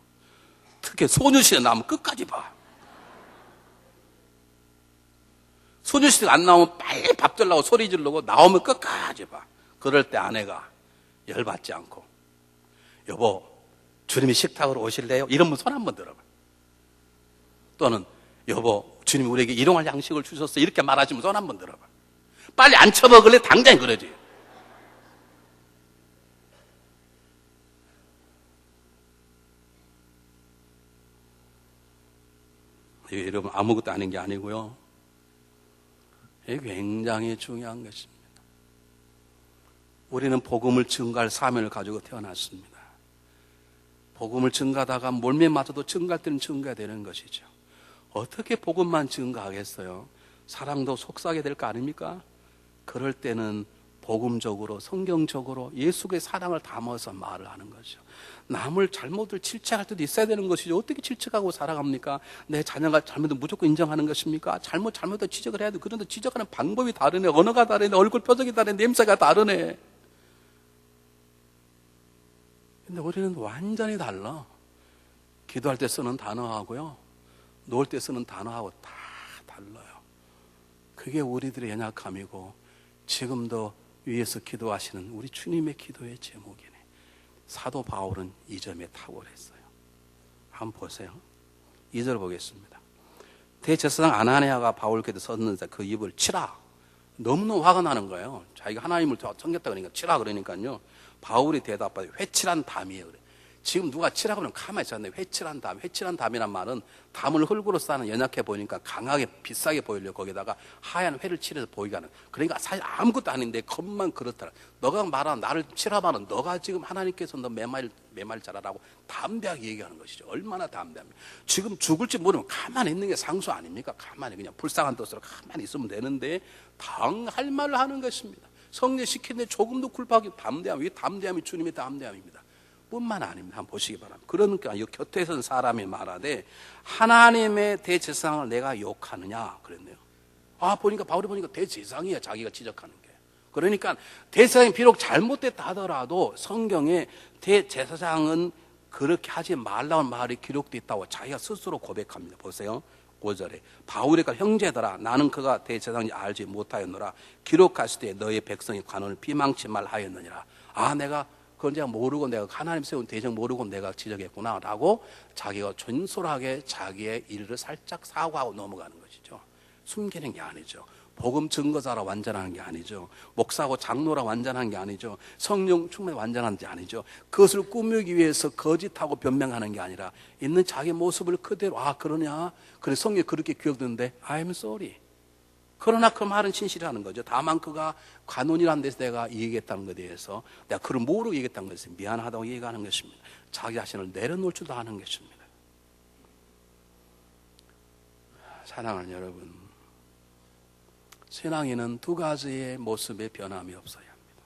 특히 소녀시대 나오면 끝까지 봐. 소녀시대가 안 나오면 빨리 밥 들라고 소리 지르고 나오면 끝까지 봐. 그럴 때 아내가 열받지 않고 여보 주님이 식탁으로 오실래요? 이러면 손 한번 들어봐. 또는 여보 주님이 우리에게 일용할 양식을 주셨어 이렇게 말하시면 손 한번 들어봐. 빨리 안 처먹을래? 당장 그러지. 여러분 아무것도 아닌 게 아니고요. 이게 굉장히 중요한 것입니다. 우리는 복음을 증거할 사명을 가지고 태어났습니다. 복음을 증거하다가 몰매 맞아도 증거할 때는 증거해야 되는 것이죠. 어떻게 복음만 증거하겠어요? 사랑도 속삭여야 될 거 아닙니까? 그럴 때는 복음적으로 성경적으로 예수의 사랑을 담아서 말을 하는 거죠. 남을 잘못을 질책할 때도 있어야 되는 것이죠. 어떻게 질책하고 살아갑니까? 내 자녀가 잘못을 무조건 인정하는 것입니까? 잘못을 지적을 해야 돼. 그런데 지적하는 방법이 다르네. 언어가 다르네. 얼굴 표정이 다르네. 냄새가 다르네. 근데 우리는 완전히 달라. 기도할 때 쓰는 단어하고요. 놓을 때 쓰는 단어하고 다 달라요. 그게 우리들의 연약함이고 지금도 위에서 기도하시는 우리 주님의 기도의 제목이네. 사도 바울은 이 점에 탁월했어요. 한번 보세요. 2절 보겠습니다. 대제사장 아나니아가 바울께서 섰는데 그 입을 치라. 너무너무 화가 나는 거예요. 자기가 하나님을 섬겼다 그러니까 치라 그러니까요. 바울이 대답하되 회칠한 담이에요. 그래. 지금 누가 치라고 하면 가만히 있었는데 회칠한 담. 회칠한 담이란 말은 담을 흙으로 싸는 연약해 보이니까 강하게 비싸게 보이려고 거기다가 하얀 회를 칠해서 보이게 하는. 그러니까 사실 아무것도 아닌데 겉만 그렇더라. 너가 말하는 나를 치라마는 너가 지금 하나님께서 너 매말 잘하라고 담대하게 얘기하는 것이죠. 얼마나 담대합니까? 지금 죽을지 모르면 가만히 있는 게 상수 아닙니까? 가만히 그냥 불쌍한 뜻으로 가만히 있으면 되는데 당할 말을 하는 것입니다. 성례시키는데 조금도 굴복하기 담대함. 이 담대함이 주님의 담대함입니다. 뿐만 아닙니다. 한번 보시기 바랍니다. 그러니까 이 곁에 선 사람이 말하되 하나님의 대제사장을 내가 욕하느냐 그랬네요. 보니까 바울이 보니까 대제사장이야 자기가 지적하는 게. 그러니까 대제사장이 비록 잘못됐다 하더라도 성경에 대제사장은 그렇게 하지 말라는 말이 기록되어 있다고 자기가 스스로 고백합니다. 보세요. 5절에 바울이가 형제들아 나는 그가 대제사장인지 알지 못하였노라. 기록하실 때 너의 백성의 관원을 비망치 말하였느니라. 내가 그건 제가 모르고 내가 하나님 세운 대적 모르고 내가 지적했구나 라고 자기가 존솔하게 자기의 일을 살짝 사과하고 넘어가는 것이죠. 숨기는 게 아니죠. 복음 증거자라 완전한 게 아니죠. 목사고 장로라 완전한 게 아니죠. 성령 충만히 완전한 게 아니죠. 그것을 꾸미기 위해서 거짓하고 변명하는 게 아니라 있는 자기 모습을 그대로 그러냐? 그래 성경에 그렇게 기억되는데 I'm sorry. 그러나 그 말은 진실이라는 거죠. 다만 그가 관원이라는 데서 내가 얘기했다는 것에 대해서 내가 그를 모르고 얘기했다는 것에 미안하다고 얘기하는 것입니다. 자기 자신을 내려놓을 줄도 아는 것입니다. 사랑하는 여러분, 신앙인은 두 가지의 모습의 변함이 없어야 합니다.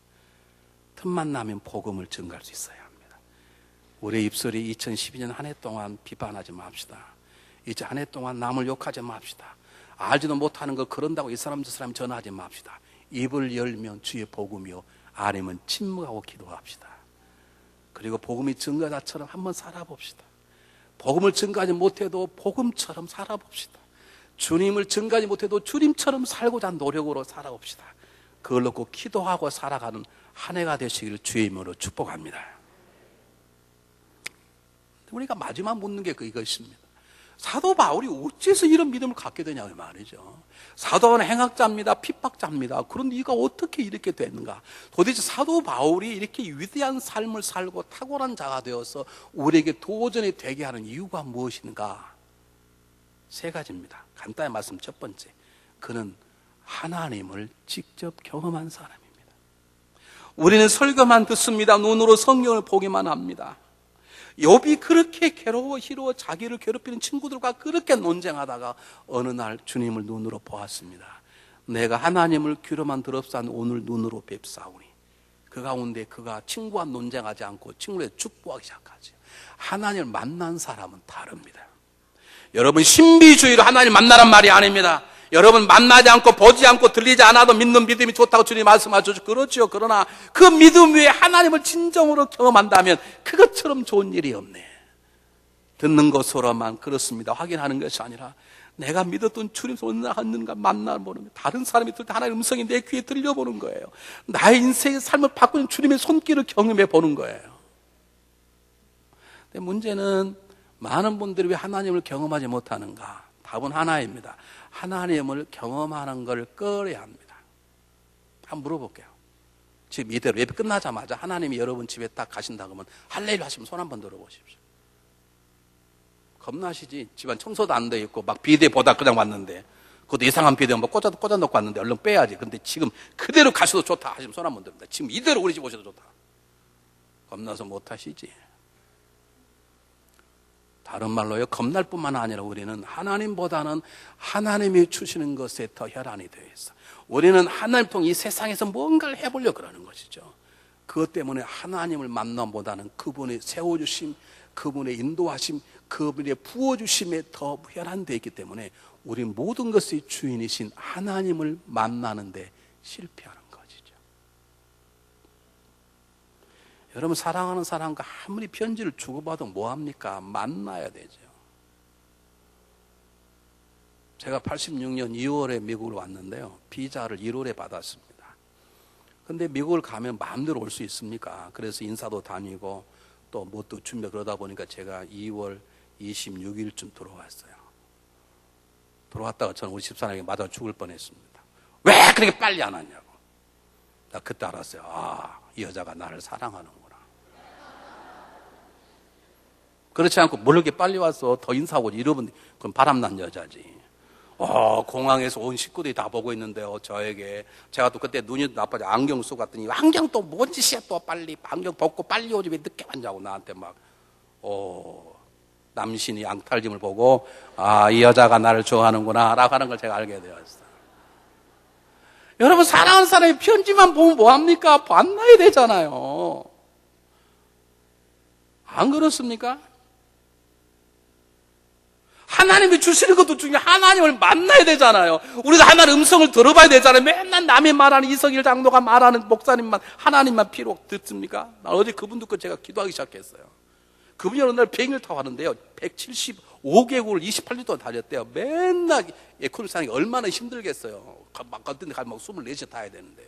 틈만 나면 복음을 증거할 수 있어야 합니다. 우리의 입술이 2012년 한 해 동안 비판하지 맙시다. 이제 한 해 동안 남을 욕하지 맙시다. 알지도 못하는 걸 그런다고 이 사람 저 사람 전하지 맙시다. 입을 열면 주의 복음이요, 아니면 침묵하고 기도합시다. 그리고 복음이 증거자처럼 한번 살아봅시다. 복음을 증거하지 못해도 복음처럼 살아봅시다. 주님을 증거하지 못해도 주님처럼 살고자 하는 노력으로 살아봅시다. 그걸 놓고 기도하고 살아가는 한 해가 되시기를 주의 이름으로 축복합니다. 우리가 마지막 묻는 게 이것입니다. 사도 바울이 어째서 이런 믿음을 갖게 되냐고 말이죠. 사도 바울은 행악자입니다. 핍박자입니다. 그런데 이가 어떻게 이렇게 됐는가? 도대체 사도 바울이 이렇게 위대한 삶을 살고 탁월한 자가 되어서 우리에게 도전이 되게 하는 이유가 무엇인가? 세 가지입니다. 간단히 말씀 첫 번째, 그는 하나님을 직접 경험한 사람입니다. 우리는 설교만 듣습니다. 눈으로 성경을 보기만 합니다. 욥이 그렇게 괴로워 희로워 자기를 괴롭히는 친구들과 그렇게 논쟁하다가 어느 날 주님을 눈으로 보았습니다. 내가 하나님을 귀로만 들었사는 오늘 눈으로 뵙사오니, 그 가운데 그가 친구와 논쟁하지 않고 친구를 축복하기 시작하죠. 하나님을 만난 사람은 다릅니다. 여러분, 신비주의로 하나님을 만나란 말이 아닙니다. 여러분, 만나지 않고 보지 않고 들리지 않아도 믿는 믿음이 좋다고 주님이 말씀하셨죠. 그렇죠. 그러나 그 믿음 위에 하나님을 진정으로 경험한다면 그것처럼 좋은 일이 없네. 듣는 것으로만 그렇습니다. 확인하는 것이 아니라 내가 믿었던 주님 손나 하는가 만나보는 거예요. 다른 사람이 들을 때 하나님의 음성이 내 귀에 들려보는 거예요. 나의 인생의 삶을 바꾸는 주님의 손길을 경험해 보는 거예요. 근데 문제는 많은 분들이 왜 하나님을 경험하지 못하는가? 답은 하나입니다. 하나님을 경험하는 걸 꺼려야 합니다. 한번 물어볼게요. 지금 이대로 예배 끝나자마자 하나님이 여러분 집에 딱 가신다 그러면 할렐루야 하시면 손 한번 들어보십시오. 겁나시지? 집안 청소도 안 돼 있고 막 비대 보다 그냥 왔는데, 그것도 이상한 비대 뭐 꽂아놓고 왔는데 얼른 빼야지. 근데 지금 그대로 가셔도 좋다 하시면 손 한번 들립니다. 지금 이대로 우리 집 오셔도 좋다. 겁나서 못 하시지? 다른 말로요, 겁날 뿐만 아니라 우리는 하나님보다는 하나님이 주시는 것에 더 혈안이 되어 있어. 우리는 하나님 통해 이 세상에서 뭔가를 해보려고 그러는 것이죠. 그것 때문에 하나님을 만남보다는 그분의 세워주심, 그분의 인도하심, 그분의 부어주심에 더 혈안되어 있기 때문에 우리 모든 것의 주인이신 하나님을 만나는데 실패하는 것이죠. 여러분, 사랑하는 사람과 아무리 편지를 주고받아도 뭐합니까? 만나야 되죠. 제가 86년 2월에 미국을 왔는데요, 비자를 1월에 받았습니다. 근데 미국을 가면 마음대로 올 수 있습니까? 그래서 인사도 다니고 또 뭐 또 준비 그러다 보니까 제가 2월 26일쯤 들어왔어요. 들어왔다가 저는 우리 집사람에게 맞아 죽을 뻔했습니다. 왜 그렇게 빨리 안 왔냐고. 나 그때 알았어요. 아, 이 여자가 나를 사랑하는구나. 그렇지 않고 뭘 이렇게 빨리 와서 더 인사하고 이러면 그건 바람난 여자지. 공항에서 온 식구들이 다 보고 있는데요, 저에게. 제가 또 그때 눈이 나빠져 안경 쓰고 갔더니, 안경 또 뭔 짓이야, 또 빨리 안경 벗고 빨리 오지 왜 늦게 왔냐고 나한테 막 남신이 양탈짐을 보고, 아, 이 여자가 나를 좋아하는구나 라고 하는 걸 제가 알게 되었어요. 여러분, 사랑하는 사람이 편지만 보면 뭐합니까? 만나야 되잖아요. 안 그렇습니까? 하나님이 주시는 것도 중요해. 하나님을 만나야 되잖아요. 우리도 하나님의 음성을 들어봐야 되잖아요. 맨날 남이 말하는 이성일 장로가 말하는 목사님만, 하나님만 필요 듣습니까? 나 어제 그분 듣고 제가 기도하기 시작했어요. 그분이 어느 날 비행기를 타고 하는데요, 175개국을 28년 동안 다녔대요. 맨날 에코를 사는 게 얼마나 힘들겠어요. 막 어떤 데 가면 24시간 타야 되는데.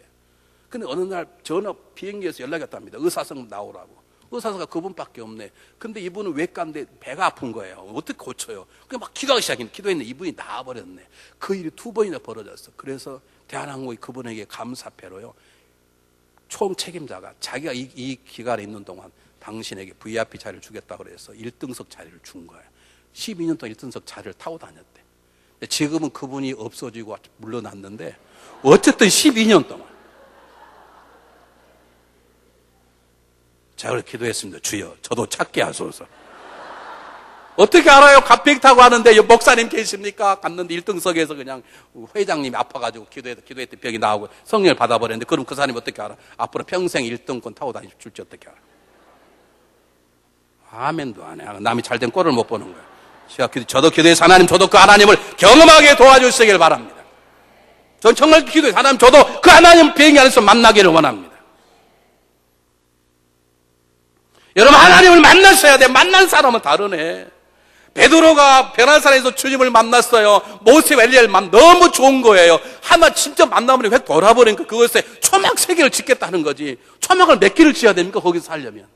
근데 어느 날 전화 비행기에서 연락이 왔답니다. 의사선 나오라고. 의사가 그분밖에 없네. 근데 이분은 외과인데 배가 아픈 거예요. 어떻게 고쳐요? 그냥 막 기도하기 시작했는데, 기도했는데 이분이 나와버렸네. 그 일이 2번이나 벌어졌어. 그래서 대한항공이 그분에게 감사패로요, 총 책임자가 자기가 이 기간에 있는 동안 당신에게 VIP 자리를 주겠다고 그래서 1등석 자리를 준 거예요. 12년 동안 1등석 자리를 타고 다녔대. 지금은 그분이 없어지고 물러났는데, 어쨌든 12년 동안 제가 그렇게 기도했습니다. 주여, 저도 찾게 하소서. 어떻게 알아요? 비행기 타고 하는데 목사님 계십니까? 갔는데 1등석에서 그냥 회장님이 아파가지고 기도했더니 병이 나오고 성령을 받아버렸는데, 그럼 그 사람이 어떻게 알아? 앞으로 평생 1등권 타고 다니실지 어떻게 알아? 아멘도 안 해. 남이 잘된 꼴을 못 보는 거예요. 저도 기도해서 하나님, 저도 그 하나님을 경험하게 도와주시길 바랍니다. 전 정말 기도해서 하나님, 저도 그 하나님 비행기 안에서 만나기를 원합니다. 여러분, 하나님을 만나셔야 돼. 만난 사람은 다르네. 베드로가 베라산에서 주님을 만났어요. 모세 엘리야를 너무 좋은 거예요. 하나 진짜 만나면 획 돌아버리니까 그것에 초막 3개를 짓겠다는 거지. 초막을 몇 개를 지어야 됩니까? 거기서 살려면.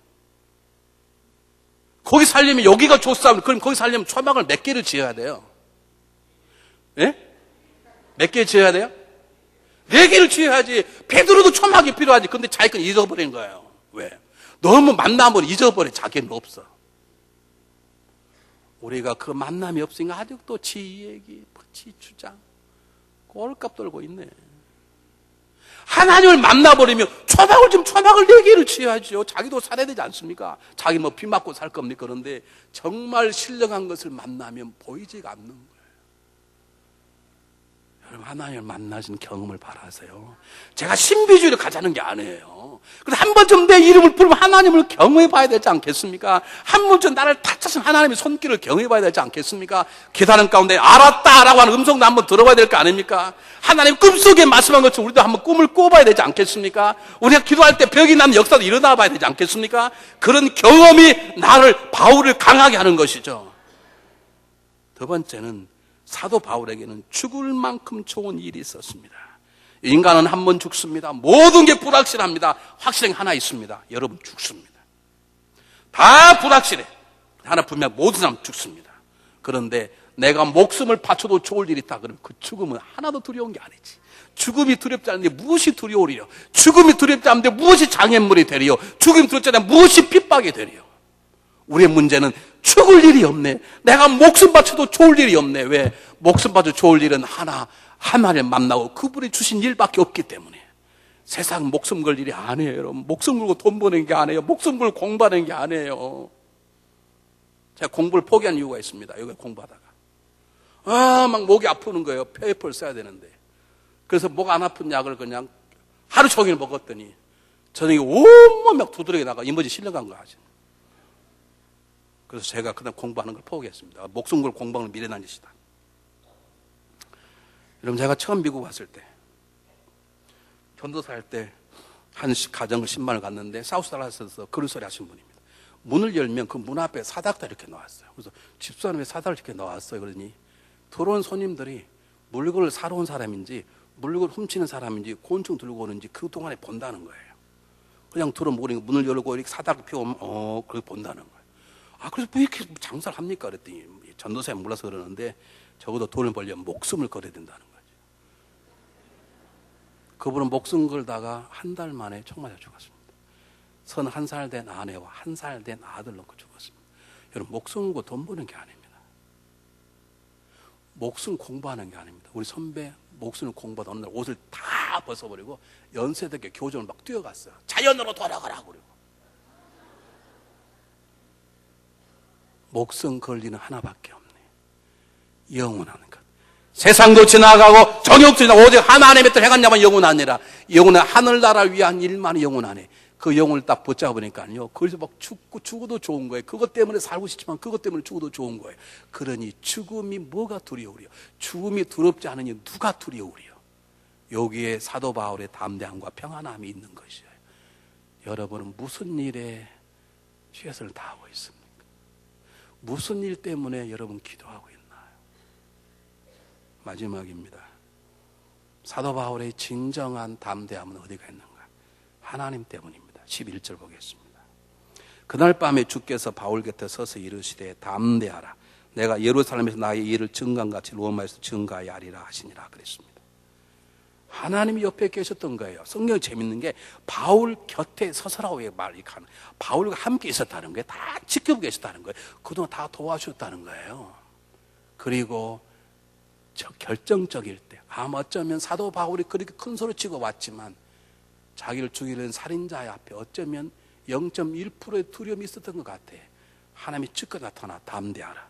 거기 살려면 여기가 좋사면 그럼 거기 살려면 초막을 몇 개를 지어야 돼요? 예? 몇 개 지어야 돼요? 4개를 지어야지. 베드로도 초막이 필요하지. 근데 자기 건 잊어버린 거예요. 왜? 너무 만나면 잊어버려. 자기는 없어. 우리가 그 만남이 없으니까 아직도 지 얘기, 지 주장, 꼴값 돌고 있네. 하나님을 만나버리면 초막을 4개를 지어야죠. 자기도 살아야 되지 않습니까? 자기 뭐 비 맞고 살 겁니까? 그런데 정말 신령한 것을 만나면 보이지가 않는 거예요. 여러분, 하나님을 만나신 경험을 바라세요. 제가 신비주의를 가자는 게 아니에요. 그래서 한 번쯤 내 이름을 부르면 하나님을 경험해 봐야 되지 않겠습니까? 한 번쯤 나를 다쳐신 하나님의 손길을 경험해 봐야 되지 않겠습니까? 기다는 가운데 알았다라고 하는 음성도 한번 들어봐야 될 거 아닙니까? 하나님 꿈속에 말씀한 것처럼 우리도 한번 꿈을 꿔봐야 되지 않겠습니까? 우리가 기도할 때 벽이 나는 역사도 일어나 봐야 되지 않겠습니까? 그런 경험이 바울을 강하게 하는 것이죠. 두 번째는 사도 바울에게는 죽을 만큼 좋은 일이 있었습니다. 인간은 한 번 죽습니다. 모든 게 불확실합니다. 확실한 게 하나 있습니다. 여러분, 죽습니다. 다 불확실해. 하나 분명 모든 사람 죽습니다. 그런데 내가 목숨을 바쳐도 좋을 일이 있다 그러면 그 죽음은 하나도 두려운 게 아니지. 죽음이 두렵지 않은데 무엇이 두려우리요? 죽음이 두렵지 않은데 무엇이 장애물이 되리요? 죽음이 두렵지 않은데 무엇이 핍박이 되리요? 우리의 문제는 죽을 일이 없네. 내가 목숨 바쳐도 좋을 일이 없네. 왜? 목숨 바쳐 좋을 일은 하나를 만나고 그분이 주신 일밖에 없기 때문에. 세상 목숨 걸 일이 아니에요, 여러분. 목숨 걸고 돈 버는 게 아니에요. 목숨 걸고 공부하는 게 아니에요. 제가 공부를 포기한 이유가 있습니다. 여기 공부하다가. 막 목이 아프는 거예요. 페이퍼를 써야 되는데. 그래서 목 안 아픈 약을 그냥 하루 종일 먹었더니 저녁에 온몸 막 두드러기 나가 이머지 실려간 거 하지. 그래서 제가 그냥 공부하는 걸 포기했습니다. 목숨 걸 공부하는 미련한 짓이다. 여러분, 제가 처음 미국 왔을 때 전도사 할 때 한 가정을 10만을 갔는데 사우스달라스에서 그런 소리 하신 분입니다. 문을 열면 그 문 앞에 사닥다 이렇게 놓았어요. 그래서 집사람이 사닥을 이렇게 놓았어요. 그러니 들어온 손님들이 물건을 사러 온 사람인지 물건 훔치는 사람인지 곤충 들고 오는지 그 동안에 본다는 거예요. 그냥 들어오고 문을 열고 이렇게 사닥을 펴오면 그렇게 본다는 거예요. 그래서 왜 이렇게 장사를 합니까? 그랬더니 전도사에 몰라서 그러는데 적어도 돈을 벌려면 목숨을 걸어야 된다는 거죠. 그분은 목숨 걸다가 한 달 만에 총 맞아 죽었습니다. 31살 된 아내와 1살 된 아들 놓고 죽었습니다. 여러분, 목숨 걸고 돈 버는 게 아닙니다. 목숨 공부하는 게 아닙니다. 우리 선배 목숨을 공부하다 어느 날 옷을 다 벗어버리고 연세대교 교정을 막 뛰어갔어요. 자연으로 돌아가라고 그러고. 목숨 걸리는 하나밖에 없네. 영원한 것. 세상도 지나가고 정욕도 지나가고 오직 하나님의 뜻 행한 자만 영원하니라. 영원한 하늘나라 위한 일만이 영원하네. 그 영혼을 딱 붙잡으니까요. 거기서 막 죽어도 좋은 거예요. 그것 때문에 살고 싶지만 그것 때문에 죽어도 좋은 거예요. 그러니 죽음이 뭐가 두려우리요? 죽음이 두렵지 않으니 누가 두려우리요? 여기에 사도 바울의 담대함과 평안함이 있는 것이에요. 여러분은 무슨 일에 최선을 다하고 있습니까? 무슨 일 때문에 여러분 기도하고 있나요? 마지막입니다. 사도 바울의 진정한 담대함은 어디가 있는가? 하나님 때문입니다. 11절 보겠습니다. 그날 밤에 주께서 바울 곁에 서서 이르시되 담대하라. 내가 예루살렘에서 나의 일을 증거한같이 로마에서 증거하여 하리라 하시니라 그랬습니다. 하나님이 옆에 계셨던 거예요. 성경이 재밌는 게 바울 곁에 서서라고 말이 가는, 바울과 함께 있었다는 거예요. 다 지켜보고 계셨다는 거예요. 그동안 다 도와주셨다는 거예요. 그리고 저 결정적일 때, 어쩌면 사도 바울이 그렇게 큰 소리 치고 왔지만 자기를 죽이려는 살인자의 앞에 어쩌면 0.1%의 두려움이 있었던 것 같아. 하나님이 즉刻 나타나 담대하라.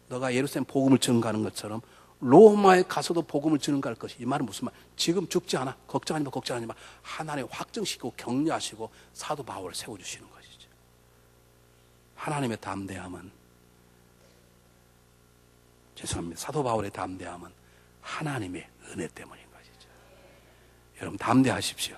너가 예루살렘 복음을 증거하는 것처럼 로마에 가서도 복음을 증거할 것이. 이 말은 무슨 말? 지금 죽지 않아. 걱정하지 마. 하나님 확정시키고 격려하시고 사도 바울을 세워주시는 것이죠. 하나님의 담대함은, 죄송합니다, 사도 바울의 담대함은 하나님의 은혜 때문인 것이죠. 여러분 담대하십시오.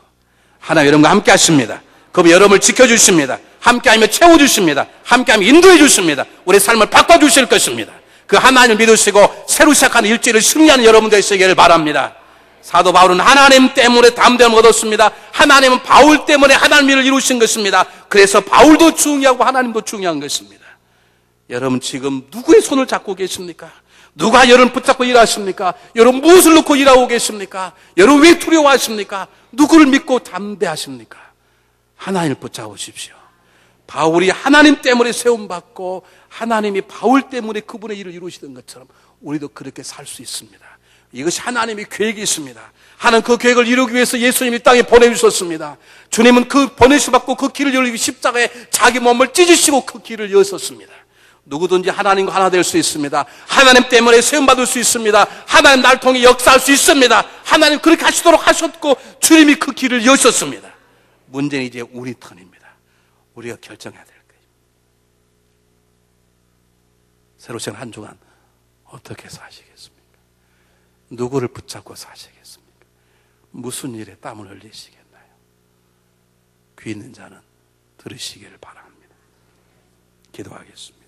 하나님 여러분과 함께 하십니다. 그분 여러분을 지켜주십니다. 함께하며 채워주십니다. 함께하며 인도해 주십니다. 우리 삶을 바꿔주실 것입니다. 그 하나님을 믿으시고 새로 시작하는 일주일을 승리하는 여러분 되시기를 바랍니다. 사도 바울은 하나님 때문에 담대함을 얻었습니다. 하나님은 바울 때문에 하나님 일을 이루신 것입니다. 그래서 바울도 중요하고 하나님도 중요한 것입니다. 여러분 지금 누구의 손을 잡고 계십니까? 누가 여러분 붙잡고 일하십니까? 여러분 무엇을 놓고 일하고 계십니까? 여러분 왜 두려워하십니까? 누구를 믿고 담대하십니까? 하나님을 붙잡으십시오. 바울이 하나님 때문에 세움받고 하나님이 바울 때문에 그분의 일을 이루시던 것처럼 우리도 그렇게 살 수 있습니다. 이것이 하나님의 계획이 있습니다. 하나님 그 계획을 이루기 위해서 예수님이 이 땅에 보내주셨습니다. 주님은 그 보내주셨고 그 길을 열기 십자가에 자기 몸을 찢으시고 그 길을 여셨습니다. 누구든지 하나님과 하나 될 수 있습니다. 하나님 때문에 세움받을 수 있습니다. 하나님 날 통해 역사할 수 있습니다. 하나님 그렇게 하시도록 하셨고 주님이 그 길을 여셨습니다. 문제는 이제 우리 턴입니다. 우리가 결정해야 될 거예요. 새로 시작한 한 주간 어떻게 사시겠습니까? 누구를 붙잡고 사시겠습니까? 무슨 일에 땀을 흘리시겠나요? 귀 있는 자는 들으시기를 바랍니다. 기도하겠습니다.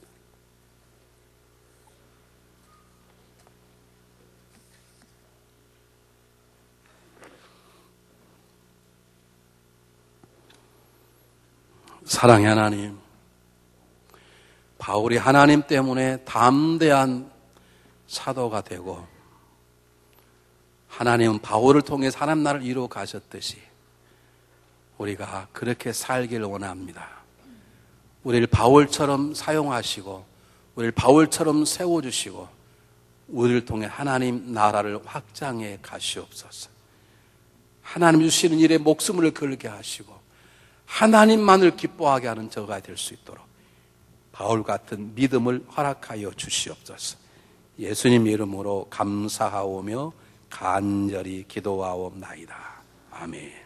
사랑의 하나님, 바울이 하나님 때문에 담대한 사도가 되고 하나님은 바울을 통해 하나님 나라를 이루어 가셨듯이 우리가 그렇게 살기를 원합니다. 우리를 바울처럼 사용하시고 우리를 바울처럼 세워주시고 우리를 통해 하나님 나라를 확장해 가시옵소서. 하나님 주시는 일에 목숨을 걸게 하시고 하나님만을 기뻐하게 하는 저가 될 수 있도록 바울 같은 믿음을 허락하여 주시옵소서. 예수님 이름으로 감사하오며 간절히 기도하옵나이다. 아멘.